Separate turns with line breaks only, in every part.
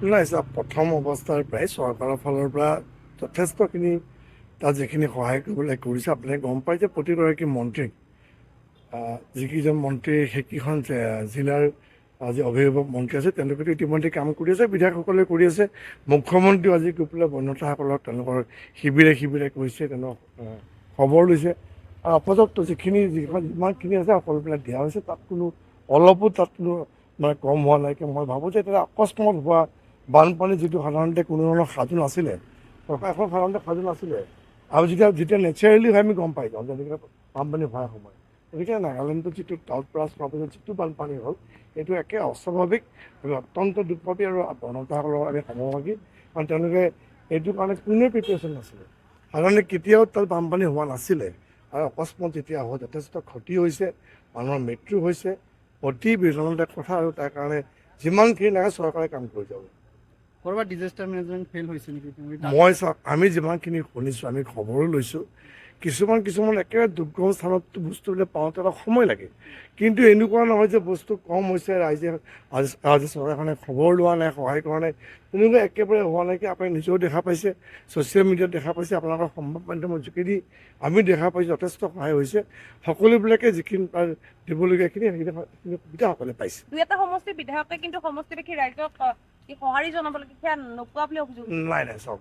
নাই ছাৰ, প্ৰথম অৱস্থাৰ পৰাই চৰকাৰৰ ফালৰ পৰা যথেষ্টখিনি তাত যিখিনি সহায় কৰিবলৈ কৰিছে আপুনি গম পায় যে প্ৰতিগৰাকী মন্ত্ৰীক যিকেইজন মন্ত্ৰী সেইকেইখন জিলাৰ যি অভিভাৱক মন্ত্ৰী আছে তেওঁলোকেতো ইতিমধ্যে কাম কৰি আছে, বিধায়কসকলে কৰি আছে। মুখ্যমন্ত্ৰীও আজি গৈ পেলাই বন্যতাসকলক তেওঁলোকৰ শিবিৰে শিবিৰে কৈছে, তেওঁলোকক খবৰ লৈছে আৰু আপাতত যিমানখিনি আছে সকলোবিলাক দিয়া হৈছে। তাত কোনো অলপো তাত কোনো মানে কম হোৱা নাইকিয়া মই ভাবোঁ যে এতিয়া অকস্মাত হোৱা বানপানী যিটো সাধাৰণতে কোনো ধৰণৰ সাজু নাছিলে, চৰকাৰ এখন সাধাৰণতে সাজু নাছিলে আৰু যেতিয়া নেচাৰেলি হয় আমি গম পাই যাওঁ যেনেকৈ বানপানী হোৱাৰ সময়। গতিকে নাগালেণ্ডত যিটো টাউটব্ৰাষ্ট হোৱাৰ পিছত যিটো বানপানী হ'ল এইটো একে অস্বাভাৱিক আৰু অত্যন্ত দুৰ্ভাৱী আৰু বনতাসকলৰ আমি সমভাগী, কাৰণ তেওঁলোকে এইটোৰ কাৰণে কোনোৱে প্ৰিপেৰেশ্যন নাছিলে। সাধাৰণতে কেতিয়াও তাত বানপানী হোৱা নাছিলে আৰু অকস্মাত যেতিয়া হয় যথেষ্ট ক্ষতি হৈছে, মানুহৰ মৃত্যু হৈছে, অতি বেদনাদায়ক কথা। আৰু তাৰ কাৰণে যিমানখিনি লাগে চৰকাৰে কাম কৰি যাব।
ক'ৰবাত ডিজাষ্টাৰ মেনেজমেণ্ট ফেইল হৈছে নেকি?
মই চাওক, আমি যিমানখিনি শুনিছোঁ, আমি খবৰো লৈছোঁ, কিছুমান একেবাৰে দুৰ্গম স্থানত বস্তুবিলাক পাওঁতে অলপ সময় লাগে। কিন্তু এনেকুৱা নহয় যে বস্তু কম হৈছে, ৰাজ্য চৰকাৰখনে খবৰ লোৱা নাই, সহায় কৰা নাই, তেনেকুৱা একেবাৰে হোৱা নাইকিয়া। আপুনি নিজেও দেখা পাইছে, ছ'চিয়েল মিডিয়াত দেখা পাইছে, আপোনালোকৰ সংবাদ মাধ্যমৰ যোগেদি আমি দেখা পাইছোঁ যথেষ্ট সহায় হৈছে। সকলোবিলাকে যিখিনি তাৰ দিবলগীয়াখিনি সেইখিনি সুবিধা সকলোৱে পাইছে।
দুই এটা সমষ্টিৰ বিধায়কে কিন্তু সমষ্টিবাসী ৰাইজক সঁহাৰি জনাব লাগে, সেয়া নোপোৱা বুলি অভিযোগ।
নাই চাওক,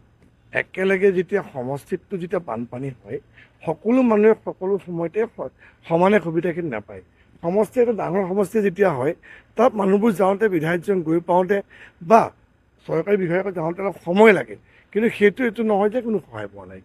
একেলগে যেতিয়া সমষ্টিতটো যেতিয়া বানপানী হয় সকলো মানুহে সকলো সময়তে সমানে সুবিধাখিনি নাপায়। সমষ্টি এটা ডাঙৰ সমষ্টি যেতিয়া হয় তাত মানুহবোৰ যাওঁতে, বিধায়কজন গৈ পাওঁতে বা চৰকাৰী বিষয়াসকল যাওঁতে অলপ সময় লাগে, কিন্তু এইটো নহয় যে কোনো সহায় পোৱা নাই।